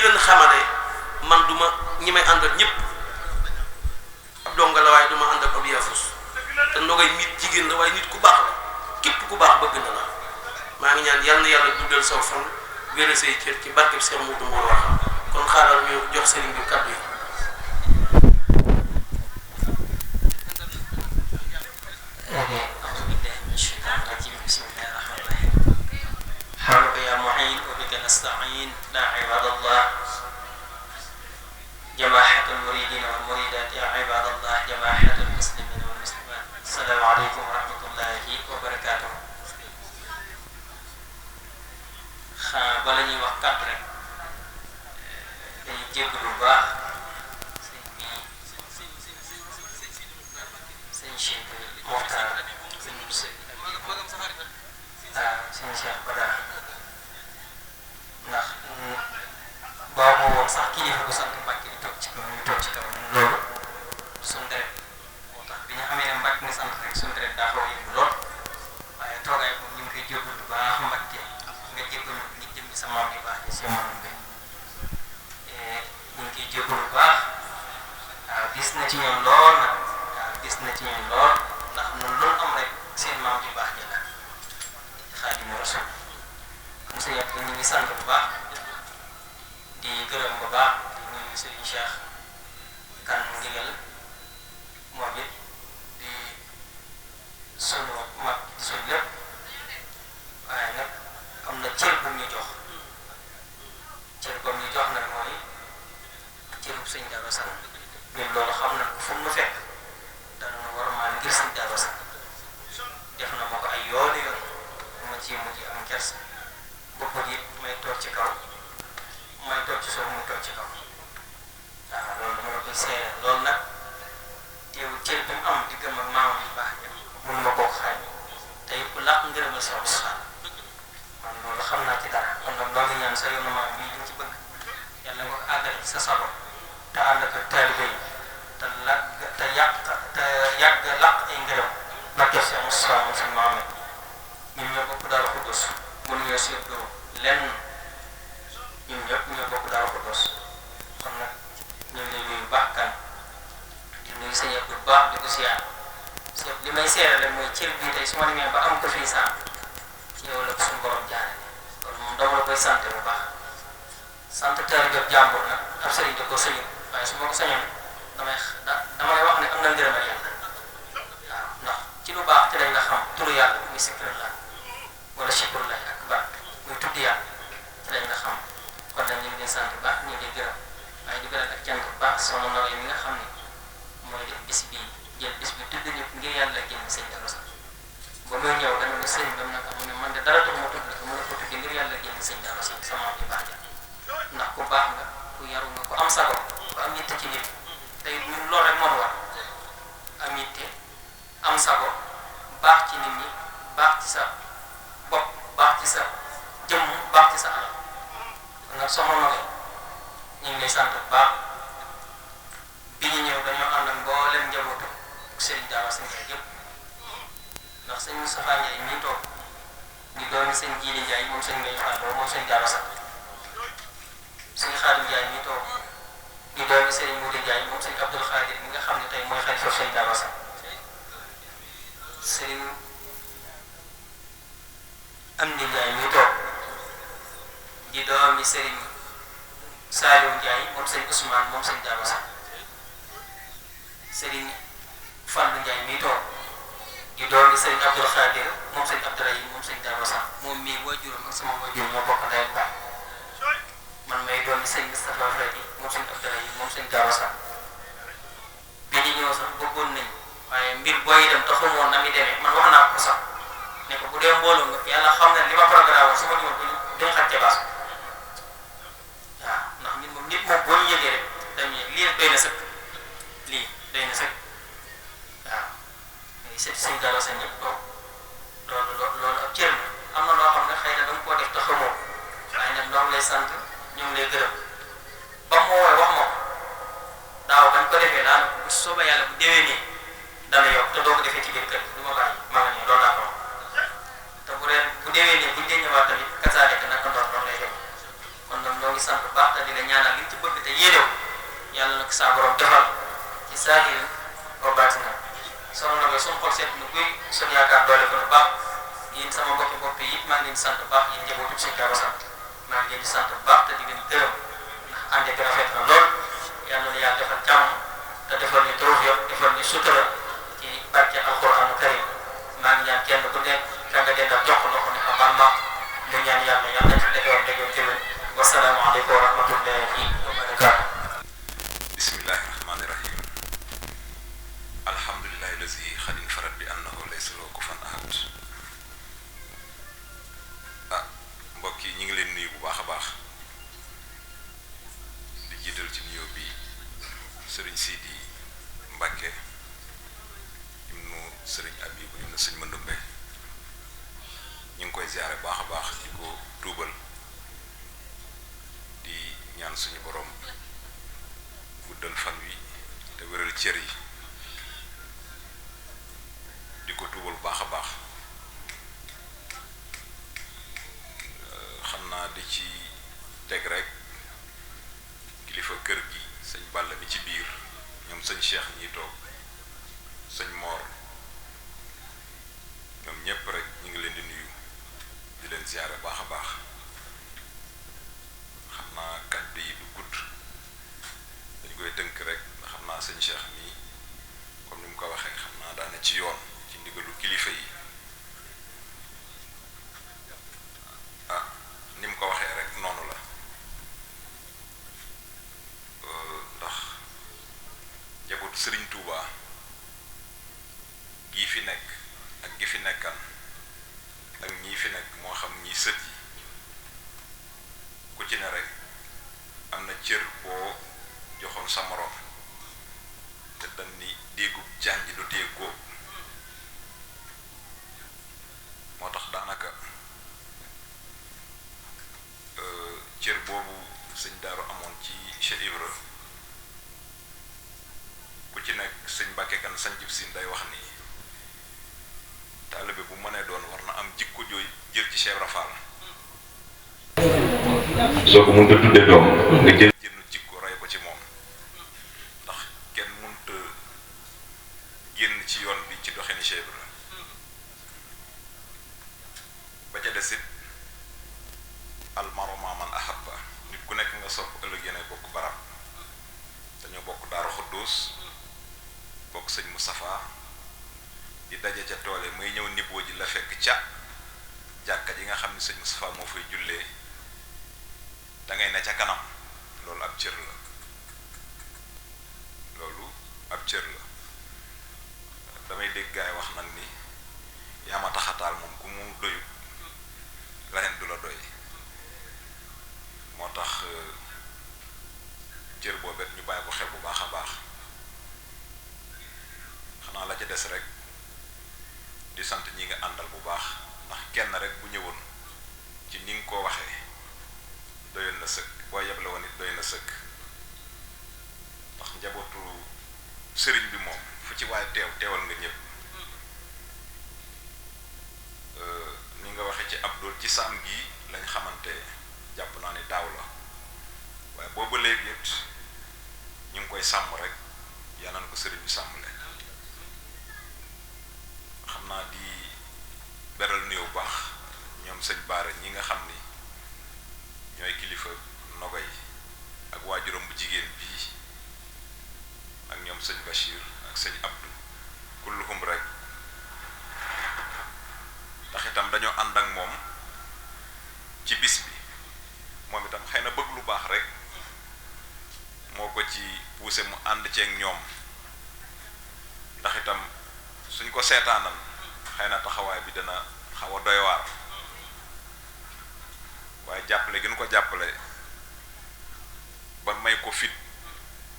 leen xamale man duma ñi may àndal ñëpp ab donga la waaye duma ànd ak ab yaafus te ndogay nit jigéen la waaye nit ku baax la képp ku baax bëgg na la maa ngi ñaan yal na yàlla guddal saw fan wéral say cër ci barkeb Cheikh Modou moo wax kon xaaral ñu jox sëriñ bi kàddu yi. نستعين لا عباد الله جماعة المريدين والمريدات يا عباد الله جماعة المسلمين والمسلمات السلام عليكم ورحمة الله وبركاته bala ñuy wax kàddu rek dañuy jégg lu baax sëñ bi sëñ Cheikh Mokhtar sëñ Cheikh Bada ndax boo woon sax kilifa bu sant Mbàkke di toog ci kaw ñu toog ci kaw loolu suñu deret moo tax bi ñu xamee ne Mbàkke nga sant rek suñu deret daa xaw a yëngu lool waaye toogaay boobu ñu ngi koy jéggal bu baax Mbàkke nga jéggal ñu ngi jëm ci sa maam yu baax yi si maam bi ñu ngi koy jéggal bu baax waaw gis na ci ñoom lool nag waaw gis na ci ñoom lool ndax ñun loolu am rek seen maam yu baax ja la Xaadimu Rasuul monsieur Yàlla ñu ngi sant bu baax di gërëm bu baax di nuyu Serigne Cheikh Kane ndigal moom it di sunu mag di sunu lépp waaye nag am na cër bu ñu jox cër bu ñu jox nag mooy cërub sëñ Darou Assane ñun loolu xam na ko fu mu fekk dana war a maa ngir sëñ Darou Assane def na ma ko ay yoon ma ci mujj am kersa bopp it may toog ci kaw may toog ci suuf muy toog ci kaw waaw loolu dama la koy seere loolu nag teewul cër bi mu am di gëm ak maamam yu baax ñëpp mun ma koo xaaj te it ku làq ngërëmal sa Moussa man loolu xam naa ci dara kon nag loo ngi ñaan sa yoonu maam bii liñ ci bëgg yàlla nga ko àggal ci sa sabo te ànd ak taalibe yi te yàgg làq ay ngërëm barke sa Moussa moom suñu maam ñun ñoo bokk Daaru Xudoos mënuñoo seetloo lenn ñun ñëpp ñoo bokk Daaru Xudoos kon nag ñu ngi lay nuyu baax kan di nuyu sa ñëpp bu baax di ko siyaar li may seerale mooy cër bii tey su ma demee ba am ko fii saa ci yow la ko suñu borom jaarale loolu moom dama la koy sant bu baax sant teel jot jàmbur nag ab sëriñ da ko sëñul waaye su ma ko sañoon damay wax ne am na ngërëmal yàlla waaw ndax ci lu baax ci lañ la xam turu yàlla muy sikrullah wala sikrullah ak baax muy tudd yàlla ci lañ la xam kon nag ñu ngi leen sant bu baax ñu ngi leen gërëm waaye di beral ak cant bu baax soxna Noé mi nga xam ne mooy def bis bii jël bis bi tudd ñëpp ngir yàlla génn sëñ Darou Assane ba muy ñëw dama ne sëñ dam nag mu ne man de dara tax ma tudd ko mën a ko tudd ngir yàlla génn sëñ Darou Assane sama bi baax ja ndax ku baax nga ku yaru nga ku am sago ku am yitte ci nit tey ñun loolu rek moo war am yitte am sago baax ci nit ñi baax ci sa bopp baax ci sa jëmm baax ci sa alal kon nag soxna Noé ñu ngi lay sant bu baax bi ñu ñëw dañoo ànd ak mboolem njabootu Serigne Darou Assane yëpp ndax sëñ Moustapha Ndiaye mii toog di doomi sëñ Jili Ndiaye moom sëñ Mbaye Fall moom sëñ Darou Assane sëñ Xaadim Ndiaye mii toog di doomi sëñ Moudi Ndiaye moom sëñ Abdoul Khadir mi nga xam ne tey mooy xalifa sëñ Darou Assane sëñ Amdi Ndiaye mii toog di doomi sëñ Saliou Ndiaye moom sëñ Ousmane moom sëñ Darou Assane sëñ Fallou Ndiaye mii toog di doomi sëñ Abdoul Khadir moom sëñ Abdoulaye moom sëñ Darou Assane moom mii waajuram ak sama waajur ñoo bokk ndey ak baay man may doomi sëñ Moustapha Fadi moom sëñ Abdoulaye moom sëñ Darou Assane bi ñu ñëw sax bëggoon nañ waaye mbir booy dem te xamoon na mi demee man wax naa ko sax ne ko bu dee mbooloo nga yàlla xam ne li ma programme woon su ma ñëwoon duñ xaj ca baas waaw ndax nit moom boo ñu yëgee rek dañuy lii doy na sëkk lii doy na sëkk waaw muy sëñ Darou Assane ñëpp toog loolu ab cër la am na loo xam ne xëy na danga koo def te xamoo waaye nag ñoo ngi lay sant ñu ngi lay gërëm ba mu woowee wax ma ko daaw bañ ko defee daal bu soobee yàlla bu déwénee dana yokk te doo ko defee ci biir kër du ma bàyyi maa ngi nii loolu laa ko wax te bu déwénee buñ dee ñëwaat tamit kasaale te naka ndox noonu lay def kon nag ñoo ngi sant bu baax te di la ñaan suñu xol seet na kuy suñu yaakaar doole ko lu baax yéen sama mbokki bopp yi it maa ngi leen di sant bu baax yéen njabootu sëñ Darou sant maa ngi leen di sant bu baax te di leen gërëm ndax ànd ak rafet na lool yàlla na yàlla defal jàmm te defal ñu tawfiq defal ñu sutura ci barke alquranu karim maa ngi ñaan kenn ku nekk ka nga dendal jox loxo ne ko baal ma nga ñaan yàlla yàlla na dégoon déwén wasalaamaaleykum wa rahmatullahi wa barakaatu. bismillahi rahmani rahim alhamdulillahi lazi xadin farat bi annahu laysa lahu kufuwan ahad. Mbokk yi ñu ngi leen nuyu bu baax a baax di jiital ci nuyoo bi sëriñ Sidi Mbacke ibnu sëriñ Abibu ibnu sëñ Mandumbe ñu ngi koy ziare baax a baax di ko tuubal di ñaan suñu borom guddal fan wi te wéral cër yi di ko tuubal baax a baax. xam naa di ci teg rek kilifa kër gi sëñ Balla mi ci biir ñoom sëñ Cheikh ñi toog sëñ Mor ñoom ñépp rek ñu ngi leen di nuyu di leen ziyaare baax a baax. xam naa kàddu yi du gudd dañ koy tënk rek ndax xam naa sëñ Cheikh mi comme ni mu ko waxee xam naa daane ci yoon ci ndigalu kilifa yi ni mu ko waxee rek noonu la ndax njabootu Sëriñ Tuuba gii fi nekk ak gi fi nekkan ak ñii fi nekk moo xam ñii sët yi ku ci ne rek am na cër boo joxoon sa moroom te dañ ni déggub jànj du déggoo moo tax daanaka cër boobu sëñ Daaru amoon ci Cheikh Ibra ku ci nekk sëñ Mbàkke Kan sañjub siin day wax ni taalibe bu mënee doon war na am jikko jooy jël ci Cheikh Ibra Fall soo ko mënta tudde doom nga jël jënn jikko rey ko ci moom ndax kenn mënta génn ci yoon bi ci doxini Cheikh Ibra ba ca desit almaru maa man ahabba nit ku nekk nga sopp ëllëg yéen bokk barab dañoo bokk Daaru Xudduus bokk sëñ Moustapha di daje ca toole may ñëw niboo ji la fekk ca jàkka ji nga xam ne sëñ Moustapha moo fay jullee da ngay ne ca kanam loolu ab cër la loolu ab cër la damay dégg gaay wax nag ni yaa ma taxataal moom ku mu doyut leneen du la doy moo tax cër boobet ñu bàyyi ko xel bu baax a baax xanaa la ca des rek di sant ñi nga àndal bu baax ndax kenn rek bu ñëwoon ci ni nga ko waxee doyoon na sëkk boo yeble woon it doy na sëkk ndax njabootu sëriñ bi moom fu ci waaye teewal nga ñëpp ni nga waxee ci Abdul ci saam gi lañ xamante jàpp naa ni daaw la waaye booba léegi it ñu ngi koy sàmm rek yaa naan ko sëriñ bi sàmmle xam naa di beral nuyoo bu baax ñoom sëñ Baara ñi nga xam ni ñooy kilifa nogo yi ak waajuram bu jigéen bii ak ñoom sëñ Bachir ak sëñ Abdou kulluhum rek ndax itam dañoo ànd ak moom ci bis bi moom itam xëy na bëgg lu baax rek moo ko ci poussé mu ànd ceeg ñoom ndax itam suñ ko seetaanan xëy na taxawaay bi dana xaw a doy waar waaye jàppale gi nu ko jàppale ba may ko fit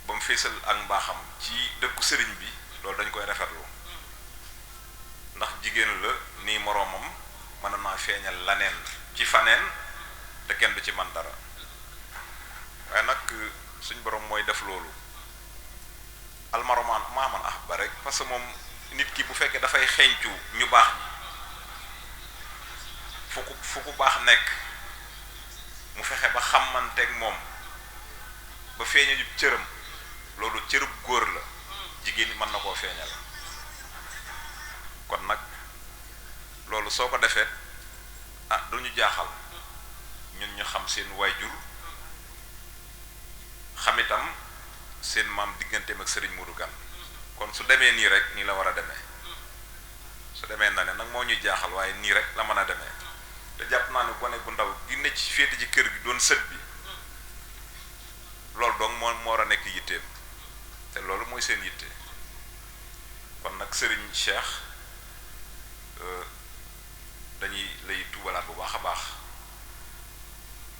ba mu feesal ak mbaaxam ci dëkku sëriñ bi loolu dañ koy rafetlu ndax jigéen la nii moroomam mën naa feeñal laneen ci faneen te kenn du ci man dara waaye nag suñ borom mooy def loolu almaromaan maaman ah ba rek parce que moom nit ki bu fekkee dafay xeeñcu ñu baax ñi fu ku baax nekk mu fexe ba xamanteeg moom ba feeña cëram loolu cërub góor la jigéen ñi mën na koo feeñal loolu soo ko defee du ñu jaaxal ñun ñu xam seen waajur xam itam seen maam digganteem ak Serigne Modou Kane kon su demee nii rek nii la war a demee su demee na ne nag moo ñuy jaaxal waaye nii rek la mën a demee te jàpp naa ne gone bu ndaw gi ne ci féete ci kër gi doon sët bi loolu donc moo war a nekk yitteem te loolu mooy seen yitte kon nag Serigne Cheikh dañuy lay tuubalaat bu baax a baax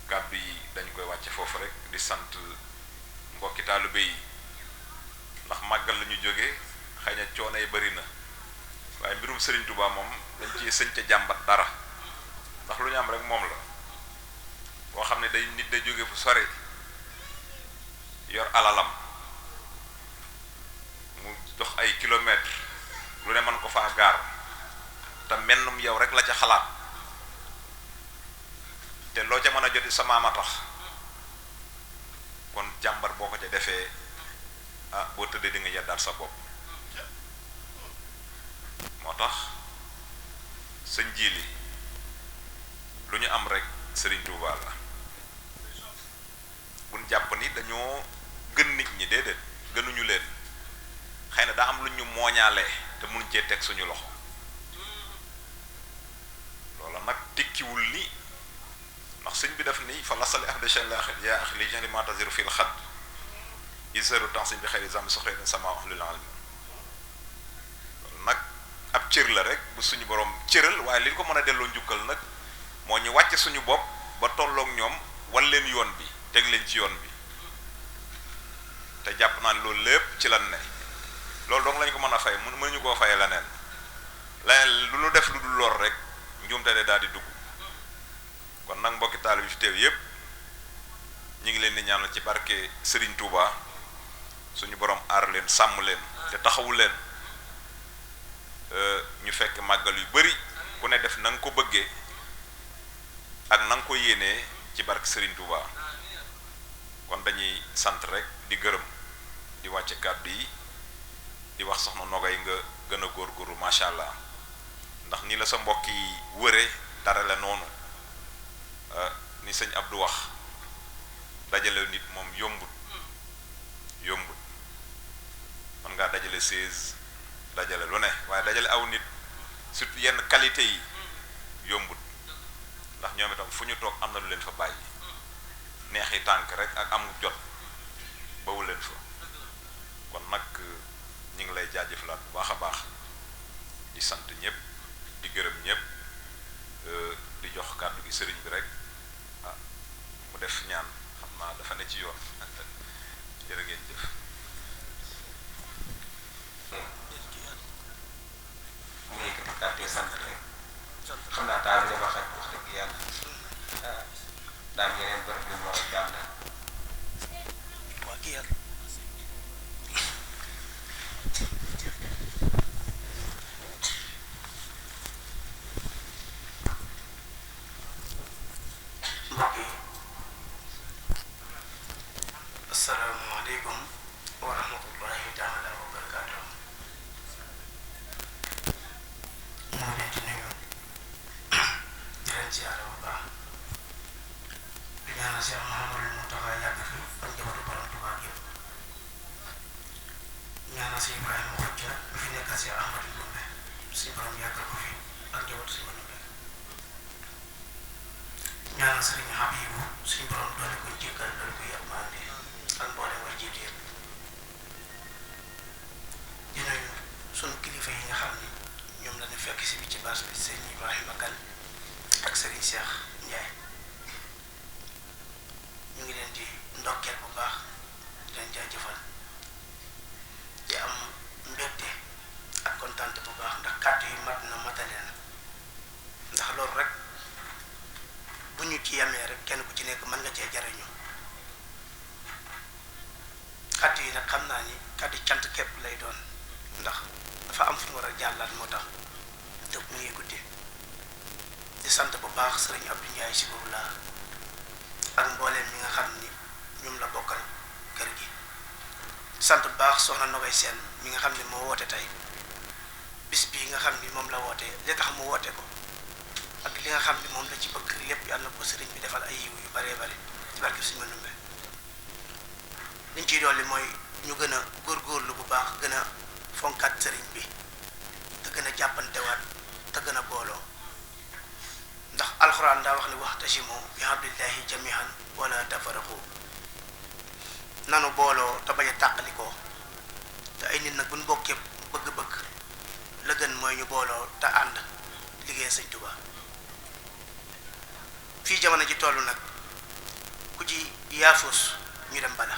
kàddu yi dañ koy wàcce foofu rek di sant mbokki taalibe yi ndax màggal la ñu jógee xëy na coono yi bari na waaye mbirum Serigne Touba moom dañ ci sëñ ca jàmbat dara ndax lu ñu am rek moom la boo xam ne day nit day jóge fu sori yor alalam mu dox ay kilomètres lu ne mën ko faa gaar te mennum yow rek la ca xalaat te loo ca mën a joti sa maama tax kon jàmbar boo ko ca defee boo tëddee di nga yeddaat sa bopp moo tax sëñ Jili lu ñu am rek Serigne Touba la buñ jàpp ni dañoo gën nit ñi déedéet gënuñu leen xëy na daa am lu ñu mooñaalee te mun cee teg suñu loxo loola nag tekkiwul ni ndax sëñ bi def ni fa lasali ahde chen la yaa ax li jali mataziru fil xadd isaru temps sëñ bi xëy exam soxee na sama wax lu la loolu nag ab cër la rek bu suñu borom cëral waaye li ñu ko mën a delloo njukkal nag moo ñu wàcce suñu bopp ba tolloog ñoom wan leen yoon bi teg leen ci yoon bi te jàpp naa ne loolu lépp ci lan ne loolu donc lañ ko mën a fay mënuñu koo fayee leneen lu nu def lu dul lor rek njuumte de daal di dugg kon nag mbokki taalibe bi fi teew yépp ñu ngi leen di ñaanal ci barke Serigne Touba suñu borom aar leen sàmm leen te taxawu leen ñu fekk màggal yu bari ku ne def na nga ko bëggee ak na nga ko yéenee ci barke Serigne Touba kon dañuy sant rek di gërëm di wàcce kàddu yi di wax soxna Nogay nga gën a góorgóorlu macha allah ndax ni la sa mbokk yi wëre dara la noonu ni sëñ Abdou wax dajale nit moom yombut man ngaa dajale 16 dajale lu ne waaye dajale aw nit surtout yenn qualité yi yombut ndax ñoom itam fu ñu toog am na lu leen fa bàyyi neexi tànk rek ak am jot bawu leen fa kon nag ñu ngi lay jaajëfalaat bu baax a baax di sant ñëpp di gërëm ñëpp di jox kàddu gi sëriñ bi rek mu def ñaan xam naa dafa ne ci yoon jërë ngeen jëf. mu ngi kàddu sant rek xam naa taal bi dafa xaj wax dëgg yàlla daam yeneen bërëb yu mu war a jàll waa kii yàlla mbokk yi asalaamaaleykum wa rahmatullahi taala wa barakaatu moo leen di nuyu di leen ziyaara bu baax di ñaanal Cheikh Mouhamadou Mountakha yàgg fi ak njabootu borom Tuubaa yëpp ñaanal si Ibrahima Xujja bi fi nekkal si Ahmadou Ndoumbe suñu borom yàggal ko fi ak njabootu si Ndoumbe ñaanal Sëriñ Habibu suñu borom doole ko jéggal doole ko yërmande ak mboolem war jiitu yëpp di nuyu sunu kilifa yi nga xam ni ñoom la ñu fekk si bi ci baas bi Sëriñ Ibrahima Kane ak Sëriñ Cheikh Ndiaye ñu ngi leen di ndokkeel bu baax di leen jaajëfal di am mbégte ak kontaante bu baax ndax kàddu yi mat na matale na ndax loolu rek bu ñu ci yamee rek kenn ku ci nekk mën nga cee jariñu kàddu yi nag xam naa ni kàddu cant képp lay doon ndax dafa am fu mu war a jàllaat moo tax te mu ngi guddi di sant bu baax Sëriñ Abdou Ndiaye si boobu laa ak mbooleem ñi nga xam ni ñoom la bokkal kër gi sant bu baax soxna Nogay Seen mi nga xam ne moo woote tey bis bii nga xam ni moom la woote li tax mu woote ko ak li nga xam ne moom la ci bëgg lépp yàlla na ko sëriñ bi defal ay yiw yu baree bare ci barke Sëriñ Mandumbe liñ ciy dolli mooy ñu gën a góorgóorlu bu baax gën a fonkaat sëriñ bi te gën a jàppantewaat te gën a booloo ndax alxuraan daa wax ni waxtasimu bi hablillahi jamihan wala tafarraqu nanu booloo te bañ a tàqalikoo te ay nit nag buñ bokkee bëgg-bëgg la gën mooy ñu booloo te ànd liggéey Sëñ Tuubaa fii jamono ji toll nag ku ci yaafus ñu dem bala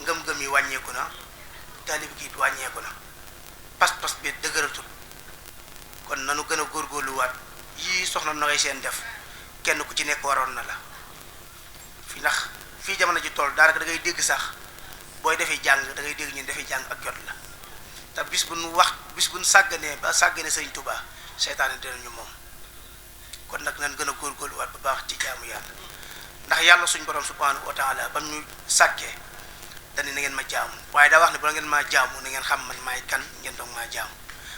ngëm-ngëm yi wàññeeku na taalib gi wàññeeku na pas-pas bi dëgëratul kon nanu gën a góorgóorluwaat yii soxna Nogaye Sène def kenn ku ci nekk waroon na la fi ndax fii jamono ji toll daanaka da ngay dégg sax booy defee jàng da ngay dégg ñun defee jàng ak jot la te bis bu nu sàgganee ba sàggane Sëñ Tuubaa seytaane dinañu moom kon nag nan gën a góorgóorluwaat bu baax ci jaamu yàlla ndax yàlla suñ borom subhanahu wa taala bam ñu sàkkee dani na ngeen ma jaamu waaye daa wax ne bu la ngeen maa jaamu na ngeen xam man maay kan ngeen doog maa jaamu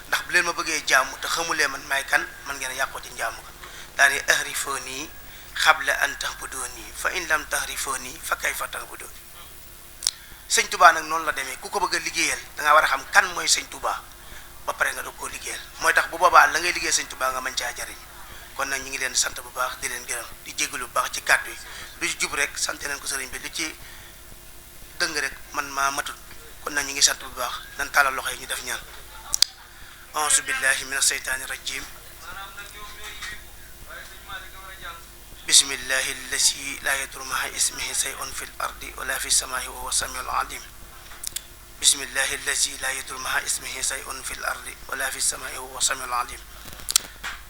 ndax bu leen ma bëggee jaamu te xamulee man maay kan man ngeen a yàqoo ci njaamu ga daani ahrifuni xabla an tahbuduni fa in lam tahrifuni fa kayfa tahbuduni Sëñ Tuubaa nag noonu la demee ku ko bëgg a liggéeyal da ngaa war a xam kan mooy Sëñ Tuubaa ba pare nga doog koo liggéeyal mooy tax bu boobaa la ngay liggéey Sëñ Tuubaa nga mën caa jariñ kon nag ñu ngi leen di sant bu baax di leen gërëm di jégalu bu baax ci kàddu yi lu ci jub rek sant leen ko sëriñ bi lu ci dëng rek man maa matut kon nag ñu ngi sant bu baax nan tàllal loxo yi ñu def ñaan auzu billahi min aseytaani rajim bismillahi allasi la yadurru ma'a ismihi shay'un fil ardi wala fis samaa'i wa huwa samiul alim bismillahi allasi la yadurru ma'a ismihi shay'un fil ardi wala fis samaa'i wa huwa samiul alim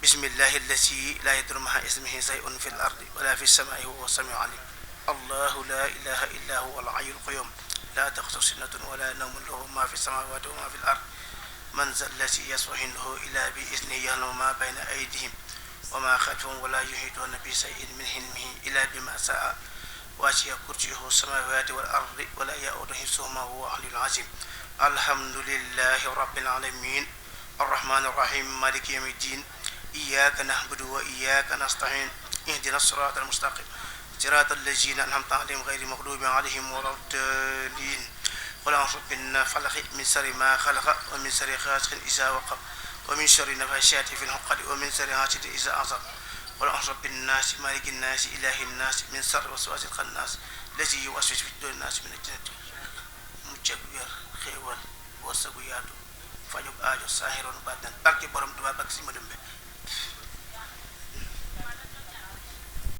bismillahi allasi la yadurru ma'a ismihi shay'un fil ardi wala fis samaa'i wa huwa samiul alim allahu la ilaha illa huwa al hayyul qayyum la ta'khudhuhu sinatun wala nawmun lahu ma fis samawati wa ma fil ardi man za allasi yashfa'u indahu illa bi idhnihi ya'lamu ma bayna aydihim وما خلفهم ولا يحيطون بشيء من علمه إلا بما شاء وسع كرسيه السماوات والأرض ولا يؤوده حفظهما وهو العلي العظيم الحمد لله رب العالمين الرحمن الرحيم مالك يوم الدين إياك نعبد وإياك نستعين اهدنا الصراط المستقيم صراط الذين أنعمت عليهم غير المغضوب عليهم ولا الضالين قل أعوذ بالفلق من شر ما خلق ومن شر غاسق إذا وقب ومن شر النفاثات في العقد ومن شر حاسد إذا حسد قل أعوذ بالناس مالك الناس إله الناس من شر الوسواس الخناس الذي يوسوس في صدور الناس من الجنة mucc wér xéewal wërsëgu yaatu fajug aajo saahiroon baatin barke borom Tuubaa ak si Mandumbe